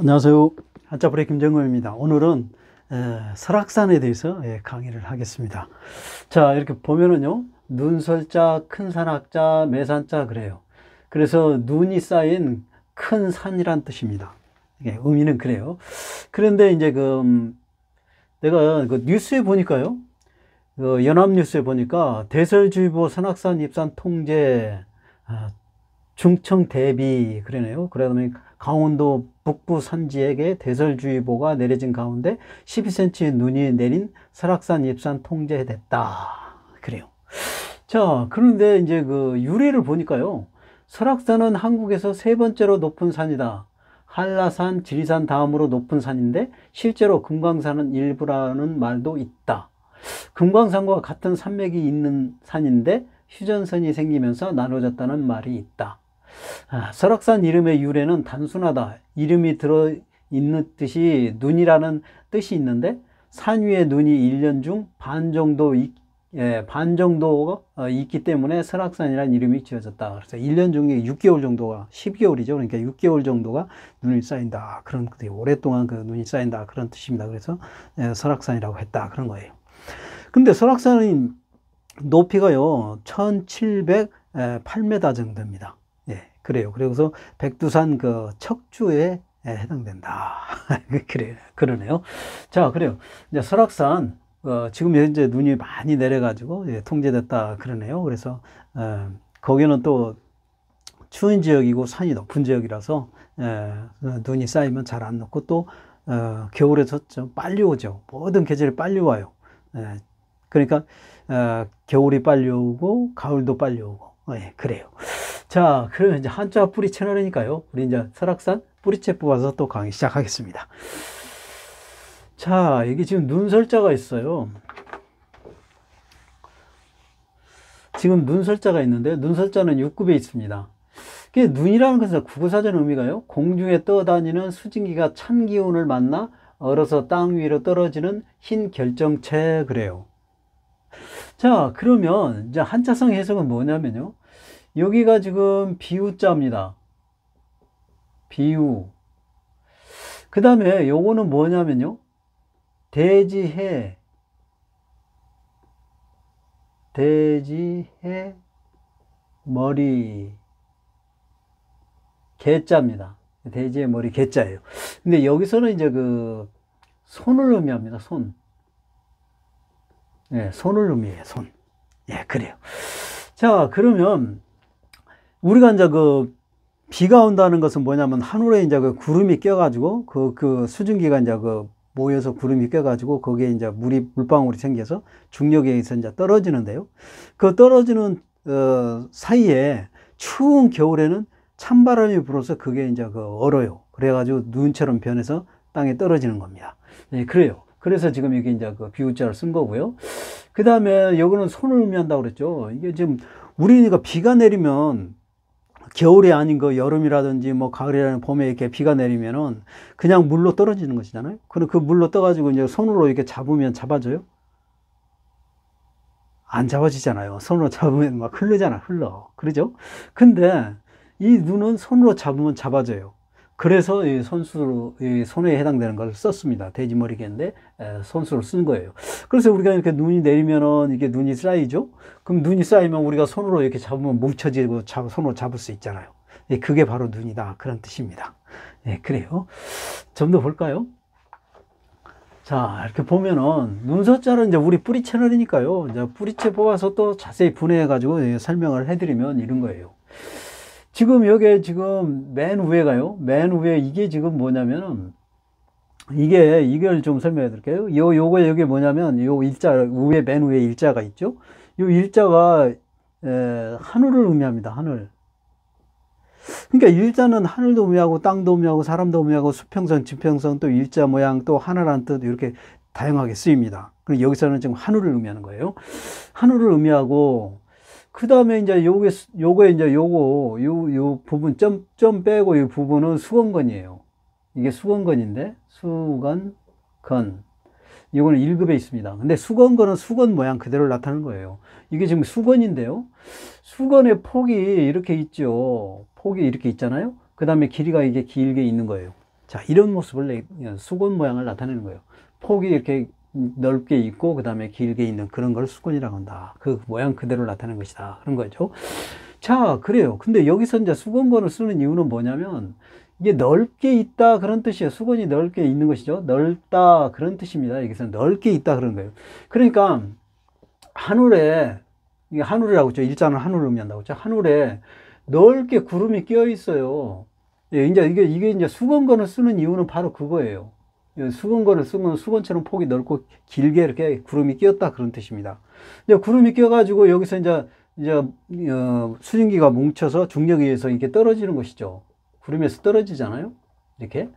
안녕하세요. 한자풀이 김정호입니다. 오늘은 설악산에 대해서 강의를 하겠습니다. 자, 이렇게 보면은요, 눈설자, 큰산악자, 매산자 그래요. 그래서 눈이 쌓인 큰 산이란 뜻입니다. 의미는 그래요. 그런데 이제 내가 뉴스에 보니까요, 연합뉴스에 보니까 대설주의보 선악산 입산 통제, 중청 대비 그러네요. 그러면 강원도 북부 산지에게 대설주의보가 내려진 가운데 12cm 눈이 내린 설악산 입산 통제됐다. 그래요. 자, 그런데 이제 유래를 보니까요. 설악산은 한국에서 세 번째로 높은 산이다. 한라산, 지리산 다음으로 높은 산인데 실제로 금강산은 일부라는 말도 있다. 금강산과 같은 산맥이 있는 산인데 휴전선이 생기면서 나눠졌다는 말이 있다. 설악산 이름의 유래는 단순하다. 이름이 들어있는 뜻이 눈이라는 뜻이 있는데 산 위에 눈이 1년 중 반 정도가 있기 때문에 설악산이라는 이름이 지어졌다. 그래서 1년 중에 6개월 정도가 12개월이죠. 그러니까 6개월 정도가 눈이 쌓인다. 그런 오랫동안 눈이 쌓인다. 그런 뜻입니다. 그래서 설악산이라고 했다. 그런 거예요. 근데 설악산의 높이가요 1708m 정도입니다. 그래요. 그래서 백두산 척추에 해당된다. 그래요. 그러네요. 자, 그래요. 이제 설악산, 지금 현재 눈이 많이 내려가지고 통제됐다. 그러네요. 그래서, 거기는 또 추운 지역이고 산이 높은 지역이라서, 눈이 쌓이면 잘 안 녹고 또, 겨울에 좀 빨리 오죠. 모든 계절이 빨리 와요. 그러니까, 겨울이 빨리 오고, 가을도 빨리 오고, 그래요. 자, 그러면 이제 한자 뿌리 채널이니까요. 우리 이제 설악산 뿌리채 뽑아서 또 강의 시작하겠습니다. 자, 여기 지금 눈설자가 있어요. 지금 눈설자가 있는데, 눈설자는 6급에 있습니다. 눈이라는 것은 국어사전 의미가요. 공중에 떠다니는 수증기가 찬 기운을 만나 얼어서 땅 위로 떨어지는 흰 결정체 그래요. 자, 그러면 이제 한자성 해석은 뭐냐면요. 여기가 지금 비우자입니다. 비우. 그 다음에 요거는 뭐냐면요. 대지해. 대지해 머리. 개자입니다. 대지해 머리 개자예요. 근데 여기서는 이제 손을 의미합니다. 손. 손을 의미해요. 손. 그래요. 자, 그러면 우리가 이제 비가 온다는 것은 뭐냐면 하늘에 이제 구름이 껴가지고 수증기가 이제 모여서 구름이 껴가지고 거기에 이제 물방울이 생겨서 중력에 의해서 이제 떨어지는데요. 그 떨어지는 사이에 추운 겨울에는 찬바람이 불어서 그게 이제 얼어요. 그래가지고 눈처럼 변해서 땅에 떨어지는 겁니다. 그래요. 그래서 지금 이게 이제 비우자를 쓴 거고요. 그 다음에 여기는 손을 의미한다고 그랬죠. 이게 지금 우리가 비가 내리면 겨울이 아닌 여름이라든지 뭐 가을이라는 봄에 이렇게 비가 내리면은 그냥 물로 떨어지는 것이잖아요. 그럼 그 물로 떠가지고 이제 손으로 이렇게 잡으면 잡아져요? 안 잡아지잖아요. 손으로 잡으면 막 흘러. 그러죠? 근데 이 눈은 손으로 잡으면 잡아져요. 그래서 이 손에 해당되는 걸 썼습니다. 돼지머리개인데 손수로 쓴 거예요. 그래서 우리가 이렇게 눈이 내리면은 이게 눈이 쌓이죠. 그럼 눈이 쌓이면 우리가 손으로 이렇게 잡으면 뭉쳐지고 손으로 잡을 수 있잖아요. 그게 바로 눈이다. 그런 뜻입니다. 그래요. 좀 더 볼까요? 자, 이렇게 보면은 눈서자는 이제 우리 뿌리 채널이니까요. 이제 뿌리채 뽑아서 또 자세히 분해해가지고 설명을 해드리면 이런 거예요. 지금 여기 지금 맨 위에가요. 맨 위에 이게 지금 뭐냐면은 이걸 좀 설명해 드릴게요. 요거 여기 뭐냐면 요 일자 위에 맨 위에 일자가 있죠. 요 일자가 하늘을 의미합니다. 하늘. 그러니까 일자는 하늘도 의미하고 땅도 의미하고 사람도 의미하고 수평선, 지평선 또 일자 모양 또 하나라는 뜻 이렇게 다양하게 쓰입니다. 그럼 여기서는 지금 하늘을 의미하는 거예요. 하늘을 의미하고 그 다음에 이제 요 부분, 점 빼고 이 부분은 수건건이에요. 이게 수건건인데, 수건건. 이거는 1급에 있습니다. 근데 수건건은 수건 모양 그대로 나타나는 거예요. 이게 지금 수건인데요. 수건의 폭이 이렇게 있죠. 폭이 이렇게 있잖아요. 그 다음에 길이가 이게 길게 있는 거예요. 자, 이런 모습을 수건 모양을 나타내는 거예요. 폭이 이렇게 넓게 있고 그 다음에 길게 있는 그런 걸 수건이라고 한다. 그 모양 그대로 나타내는 것이다. 그런 거죠. 자, 그래요. 근데 여기서 이제 수건권을 쓰는 이유는 뭐냐면 이게 넓게 있다 그런 뜻이에요. 수건이 넓게 있는 것이죠. 넓다 그런 뜻입니다. 여기서 넓게 있다 그런 거예요. 그러니까 하늘에, 이게 하늘이라고 했죠. 일자는 하늘을 의미한다고 했죠. 하늘에 넓게 구름이 끼어 있어요. 예, 이제 이게 이제 수건권을 쓰는 이유는 바로 그거예요. 수건권을 쓰면 수건처럼 폭이 넓고 길게 이렇게 구름이 끼었다 그런 뜻입니다. 이제 구름이 끼어가지고 여기서 이제 수증기가 뭉쳐서 중력에 의해서 이렇게 떨어지는 것이죠. 구름에서 떨어지잖아요. 이렇게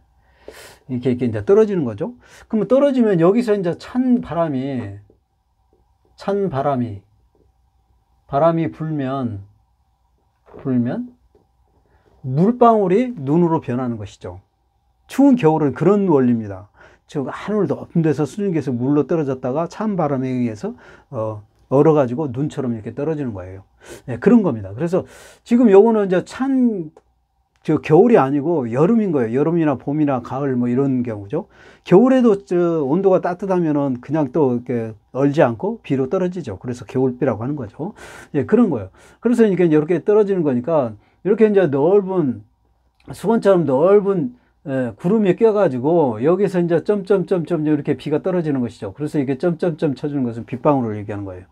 이제 떨어지는 거죠. 그러면 떨어지면 여기서 이제 바람이 불면 물방울이 눈으로 변하는 것이죠. 추운 겨울은 그런 원리입니다. 즉 하늘 높은 데서 수증기에서 물로 떨어졌다가 찬 바람에 의해서 얼어가지고 눈처럼 이렇게 떨어지는 거예요. 네, 그런 겁니다. 그래서 지금 요거는 이제 겨울이 아니고 여름인 거예요. 여름이나 봄이나 가을 뭐 이런 경우죠. 겨울에도 온도가 따뜻하면은 그냥 또 이렇게 얼지 않고 비로 떨어지죠. 그래서 겨울비라고 하는 거죠. 예, 그런 거예요. 그래서 이렇게 떨어지는 거니까 이렇게 이제 수건처럼 넓은 구름이 껴가지고 여기서 이제 점점점점 이렇게 비가 떨어지는 것이죠. 그래서 이게 점점점 쳐주는 것은 빗방울을 얘기하는 거예요.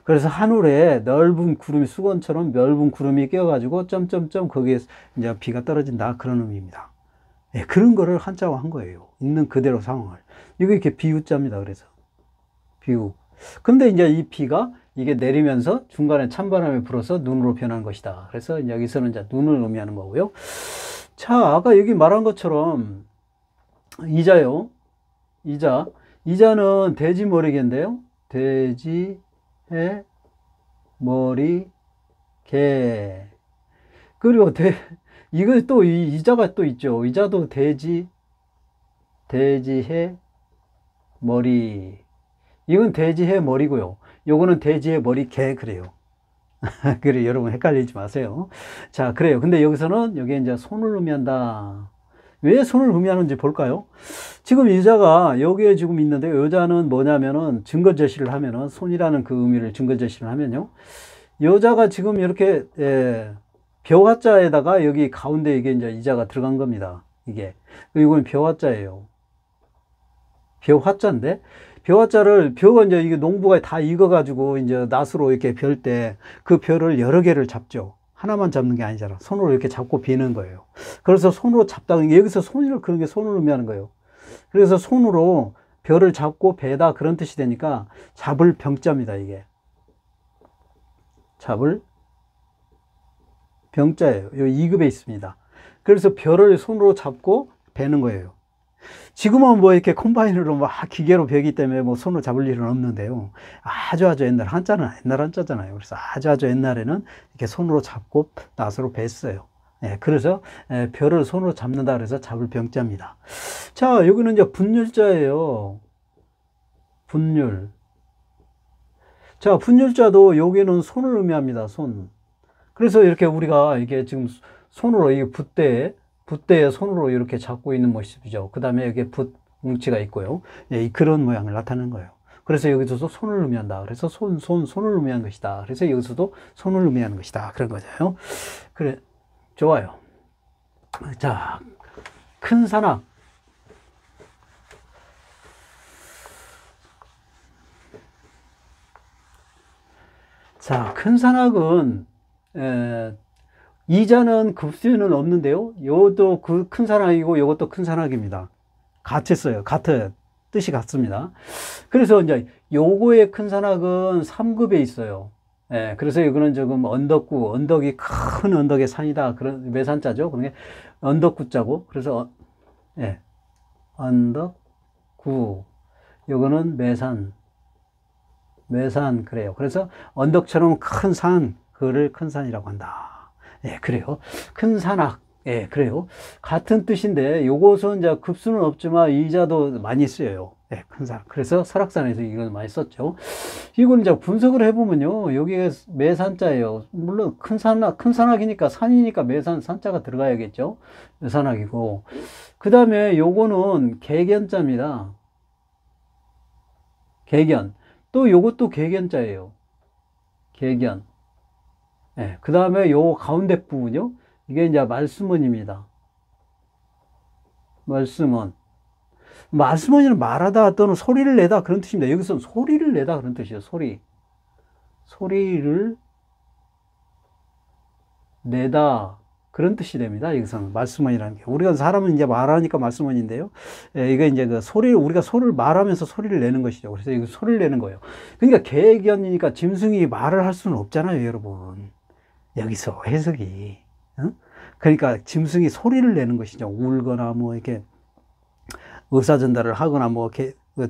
그래서 하늘에 넓은 구름이 수건처럼 넓은 구름이 껴가지고 점점점 거기에 이제 비가 떨어진다 그런 의미입니다. 예, 그런 거를 한자화 한 거예요. 있는 그대로 상황을. 이거 이렇게 비유자입니다. 그래서 비유. 근데 이제 이 비가 이게 내리면서 중간에 찬바람이 불어서 눈으로 변한 것이다. 그래서 여기서는 이제 눈을 의미하는 거고요. 자, 아까 여기 말한 것처럼 이자요. 이자는 돼지머리개인데요. 돼지해 머리 개. 그리고 이거 또 이자가 또 있죠. 이자도 돼지해 머리. 이건 돼지해 머리고요. 요거는 돼지해 머리 개 그래요. 그래, 여러분 헷갈리지 마세요. 자, 그래요. 근데 여기서는 여기에 이제 손을 의미한다. 왜 손을 의미하는지 볼까요? 지금 여자가 여기에 지금 있는데 여자는 뭐냐면은 증거 제시를 하면은 손이라는 그 의미를 증거 제시를 하면요. 여자가 지금 이렇게 벼화자에다가 여기 가운데 이게 이제 이자가 들어간 겁니다. 이건 벼화자예요. 벼화자인데 벼가 이제 이게 농부가 다 익어가지고 이제 낫으로 이렇게 별 때 그 벼를 여러 개를 잡죠. 하나만 잡는 게 아니잖아. 손으로 이렇게 잡고 비는 거예요. 그래서 손으로 잡다는 게 여기서 그런 게 손을 의미하는 거예요. 그래서 손으로 벼를 잡고 베다 그런 뜻이 되니까 잡을 병자입니다. 이게 잡을 병자예요. 여기 2급에 있습니다. 그래서 벼를 손으로 잡고 베는 거예요. 지금은 뭐 이렇게 콤바인으로 막 기계로 베기 때문에 뭐 손으로 잡을 일은 없는데요. 아주 옛날 옛날 한자잖아요. 그래서 아주 옛날에는 이렇게 손으로 잡고 낫으로 뱄어요. 예, 그래서 벼를 손으로 잡는다 그래서 잡을 병자입니다. 자, 여기는 이제 분율자예요. 분율. 자, 분율자도 여기는 손을 의미합니다. 손. 그래서 이렇게 우리가 이게 지금 손으로 이 붓대에 손으로 이렇게 잡고 있는 모습이죠. 그 다음에 여기 붓 뭉치가 있고요. 예, 그런 모양을 나타내는 거예요. 그래서 여기서도 손을 의미한다. 그래서 손을 의미하는 것이다. 그래서 여기서도 손을 의미하는 것이다. 그런 거죠. 그래, 좋아요. 자, 큰 산악. 자, 큰 산악은 이자는 급수는 없는데요. 요것도 그 큰 산악이고 요것도 큰 산악입니다. 같았어요. 뜻이 같습니다. 그래서 이제 요거의 큰 산악은 3급에 있어요. 예, 그래서 이거는 조금 언덕이 큰 언덕의 산이다. 그런 매산자죠. 그게 언덕구자고. 그래서 예, 언덕구. 요거는 매산 그래요. 그래서 언덕처럼 큰 산, 그를 큰 산이라고 한다. 예, 그래요. 큰 산악. 예, 그래요. 같은 뜻인데, 요것은 이제 급수는 없지만 이자도 많이 쓰여요. 예, 큰 산. 그래서 설악산에서 이걸 많이 썼죠. 이걸 이제 분석을 해보면요. 여기에 매산자예요. 물론 큰 산악이니까 산이니까 매산, 산자가 들어가야겠죠. 매산악이고. 그 다음에 요거는 개견자입니다. 개견. 또 요것도 개견자예요. 개견. 예, 그 다음에 요 가운데 부분요. 이게 이제 말수문입니다. 말수문. 말수문이는 말하다 또는 소리를 내다 그런 뜻입니다. 여기서는 소리를 내다 그런 뜻이에요. 소리. 소리를 내다 그런 뜻이 됩니다. 여기서는 말수문이라는 게. 우리가 사람은 이제 말하니까 말수문인데요. 예, 이거 이제 그 소리를, 우리가 소리를 말하면서 소리를 내는 것이죠. 그래서 이거 소리를 내는 거예요. 그러니까 개견이니까 짐승이 말을 할 수는 없잖아요, 여러분. 여기서 해석이. 어? 그러니까 짐승이 소리를 내는 것이죠. 울거나 뭐 이렇게 의사전달을 하거나 뭐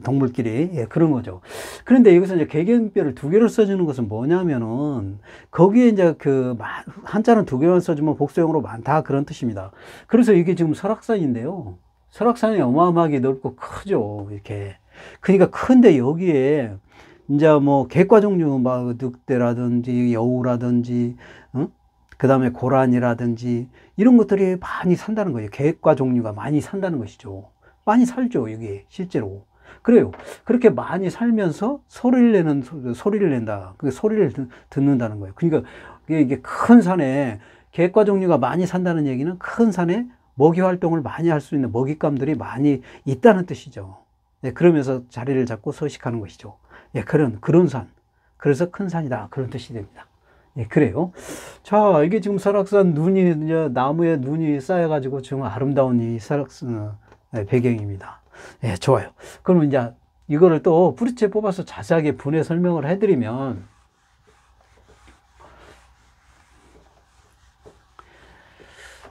동물끼리, 예, 그런 거죠. 그런데 여기서 이제 개견뼈를 두 개를 써주는 것은 뭐냐면은 거기에 이제 그 한자는 두 개만 써주면 복수형으로 많다 그런 뜻입니다. 그래서 이게 지금 설악산인데요. 설악산이 어마어마하게 넓고 크죠. 이렇게. 그러니까 큰데 여기에 이제 뭐 객과 종류 막 늑대라든지 여우라든지, 그 다음에 고라니라든지 이런 것들이 많이 산다는 거예요. 객과 종류가 많이 산다는 것이죠. 많이 살죠, 여기 실제로. 그래요. 그렇게 많이 살면서 소리를 낸다. 그 소리를 듣는다는 거예요. 그러니까 이게 큰 산에 객과 종류가 많이 산다는 얘기는 큰 산에 먹이 활동을 많이 할 수 있는 먹잇감들이 많이 있다는 뜻이죠. 예, 그러면서 자리를 잡고 서식하는 것이죠. 예, 그런 산. 그래서 큰 산이다. 그런 뜻이 됩니다. 예, 그래요. 자, 이게 지금 설악산 눈이, 이제 나무에 눈이 쌓여가지고 지금 아름다운 이 설악산 배경입니다. 예, 좋아요. 그러면 이제 이거를 또 뿌리째 뽑아서 자세하게 분해 설명을 해드리면,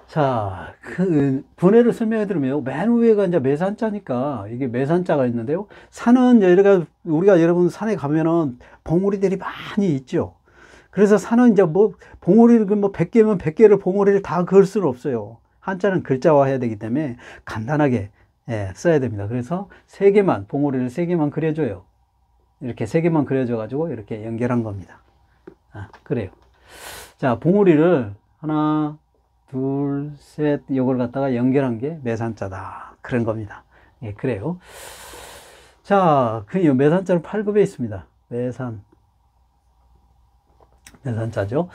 자, 그 분해를 설명해드리면 맨 위에가 이제 매산자니까 이게 매산자가 있는데요. 산은 우리가 여러분 산에 가면은 봉우리들이 많이 있죠. 그래서 산은 이제 뭐 봉우리를 뭐 100개면 100개를 봉우리를 다 그을 수는 없어요. 한자는 글자화해야 되기 때문에 간단하게, 예, 써야 됩니다. 그래서 봉우리를 3개만 그려줘요. 이렇게 3개만 그려줘가지고 이렇게 연결한 겁니다. 그래요. 자, 봉우리를 하나, 둘, 셋, 이걸 갖다가 연결한 게 매산자다. 그런 겁니다. 예, 그래요. 자, 그 매산자는 8급에 있습니다. 매산자죠.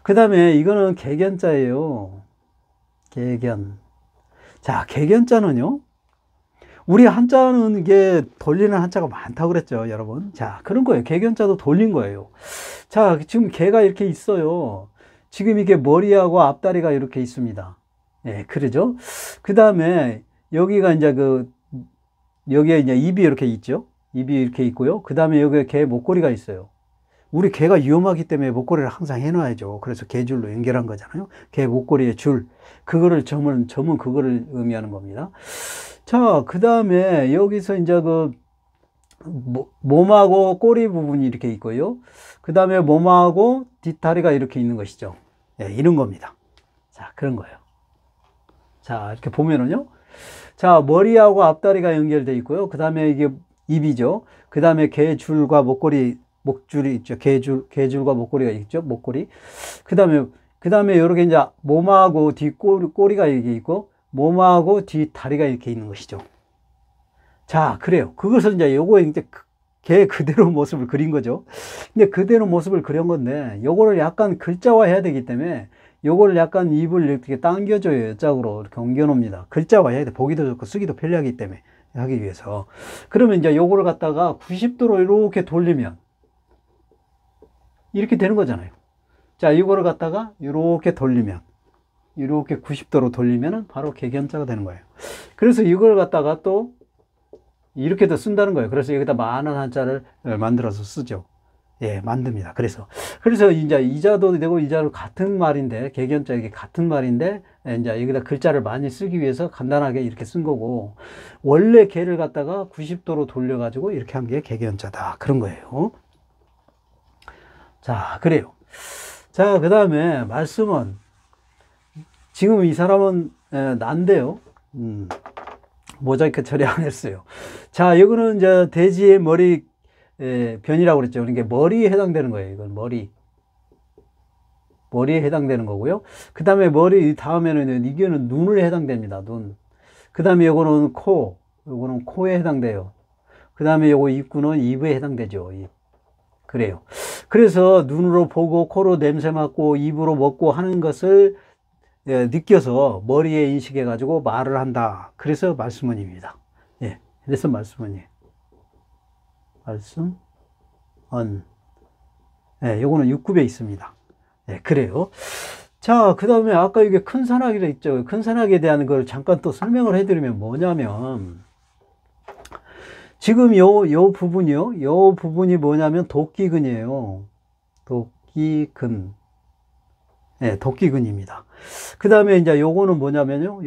그 다음에 이거는 개견자예요. 개견. 자, 개견자는요. 우리 한자는 이게 돌리는 한자가 많다고 그랬죠, 여러분. 자, 그런 거예요. 개견자도 돌린 거예요. 자, 지금 개가 이렇게 있어요. 지금 이게 머리하고 앞다리가 이렇게 있습니다. 예, 그러죠? 그 다음에 여기가 이제 여기에 이제 입이 이렇게 있죠? 입이 이렇게 있고요. 그 다음에 여기에 개 목걸이가 있어요. 우리 개가 위험하기 때문에 목걸이를 항상 해놔야죠. 그래서 개줄로 연결한 거잖아요. 개 목걸이의 줄. 점은 그거를 의미하는 겁니다. 자, 그 다음에 여기서 이제 몸하고 꼬리 부분이 이렇게 있고요. 그 다음에 몸하고 뒷다리가 이렇게 있는 것이죠. 예, 이런 겁니다. 자, 그런 거예요. 자, 이렇게 보면은요. 자, 머리하고 앞다리가 연결되어 있고요. 그 다음에 이게 입이죠. 그 다음에 개줄과 목줄이 있죠. 개줄과 목걸이가 있죠. 목걸이. 그 다음에 요렇게 이제 몸하고 꼬리가 이렇게 있고, 몸하고 뒷다리가 이렇게 있는 것이죠. 자, 그래요. 그것을 이제 개 그대로 모습을 그린 거죠. 근데 그대로 모습을 그린 건데, 요거를 약간 글자화 해야 되기 때문에, 요거를 약간 입을 이렇게 당겨줘요. 옆쪽으로 이렇게 옮겨 놓습니다. 글자화 해야 돼. 보기도 좋고 쓰기도 편리하기 때문에, 하기 위해서. 그러면 이제 요거를 갖다가 90도로 이렇게 돌리면, 이렇게 되는 거잖아요. 자, 이거를 갖다가 이렇게 돌리면, 이렇게 90도로 돌리면은 바로 개견자가 되는 거예요. 그래서 이걸 갖다가 또 이렇게도 쓴다는 거예요. 그래서 여기다 많은 한자를 만들어서 쓰죠. 예, 만듭니다. 그래서 이제 이자도 되고 이자도 같은 말인데, 개견자 이게 같은 말인데, 이제 여기다 글자를 많이 쓰기 위해서 간단하게 이렇게 쓴 거고, 원래 개를 갖다가 90도로 돌려가지고 이렇게 한 게 개견자다. 그런 거예요. 자, 그래요. 자, 그 다음에 말씀은, 지금 이 사람은 난데요. 모자이크 처리 안 했어요. 자, 이거는 이제 돼지의 머리 변이라고 그랬죠. 그러니까 머리에 해당되는 거예요. 이건 머리에 해당되는 거고요. 그 다음에 머리 다음에는 이거는 눈에 해당됩니다. 눈. 그 다음에 요거는 요거는 코에 해당돼요. 그 다음에 요거 입구는 입에 해당되죠. 입. 그래요. 그래서 눈으로 보고 코로 냄새 맡고 입으로 먹고 하는 것을 느껴서 머리에 인식해 가지고 말을 한다. 그래서 말씀언입니다. 예. 그래서 말씀언이에요. 말씀언. 예, 요거는 6급에 있습니다. 예, 그래요. 자, 그 다음에 아까 이게 큰 산악이라 있죠. 큰 산악에 대한 걸 잠깐 또 설명을 해드리면 뭐냐면, 지금 요 부분이요. 요 부분이 뭐냐면 도끼근이에요. 도끼근. 네, 도끼근입니다. 그 다음에 이제 요거는 뭐냐면요.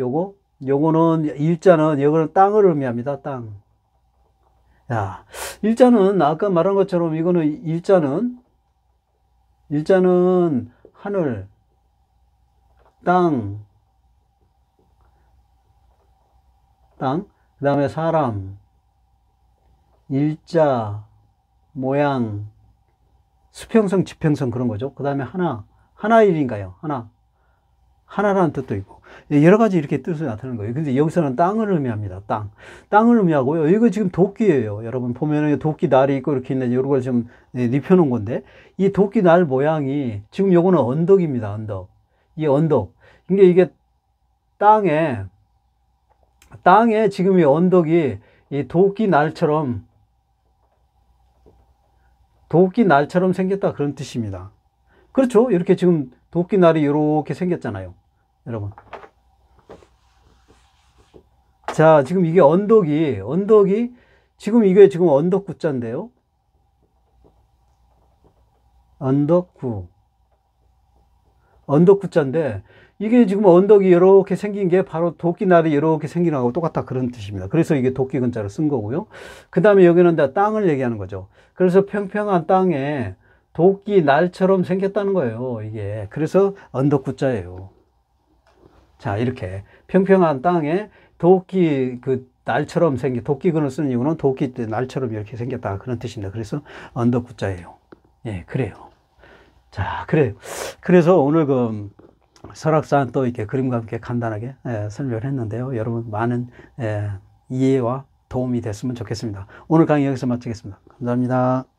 요거는 일자는, 요거는 땅을 의미합니다. 땅. 야, 일자는 아까 말한 것처럼 이거는 일자는 하늘, 땅, 그 다음에 사람, 일자, 모양, 수평성, 지평성 그런 거죠. 그 다음에 하나일인가요? 하나라는 뜻도 있고. 여러 가지 이렇게 뜻을 나타내는 거예요. 근데 여기서는 땅을 의미합니다. 땅을 의미하고요. 이거 지금 도끼예요. 여러분 보면은 도끼 날이 있고 이렇게 있는데 이런 걸 좀 입혀놓은 건데, 이 도끼 날 모양이 지금 요거는 언덕입니다. 언덕. 이 언덕. 이게 땅에 지금 이 언덕이 이 도끼 날처럼 생겼다 그런 뜻입니다. 그렇죠? 이렇게 지금 도끼 날이 이렇게 생겼잖아요. 여러분. 자, 지금 이게 언덕이 지금 이게 지금 언덕구자인데요. 언덕구자인데 이게 지금 언덕이 이렇게 생긴 게 바로 도끼날이 이렇게 생긴 거하고 똑같다 그런 뜻입니다. 그래서 이게 도끼 근자를 쓴 거고요. 그 다음에 여기는 땅을 얘기하는 거죠. 그래서 평평한 땅에 도끼 날처럼 생겼다는 거예요. 이게 그래서 언덕구자예요. 자, 이렇게 평평한 땅에 도끼 날처럼 도끼근을 쓰는 이유는 도끼 날처럼 이렇게 생겼다 그런 뜻입니다. 그래서 언덕구자예요. 예, 그래요. 자, 그래요. 그래서 오늘 설악산 또 이렇게 그림과 함께 간단하게 설명을 했는데요. 여러분 많은 이해와 도움이 됐으면 좋겠습니다. 오늘 강의 여기서 마치겠습니다. 감사합니다.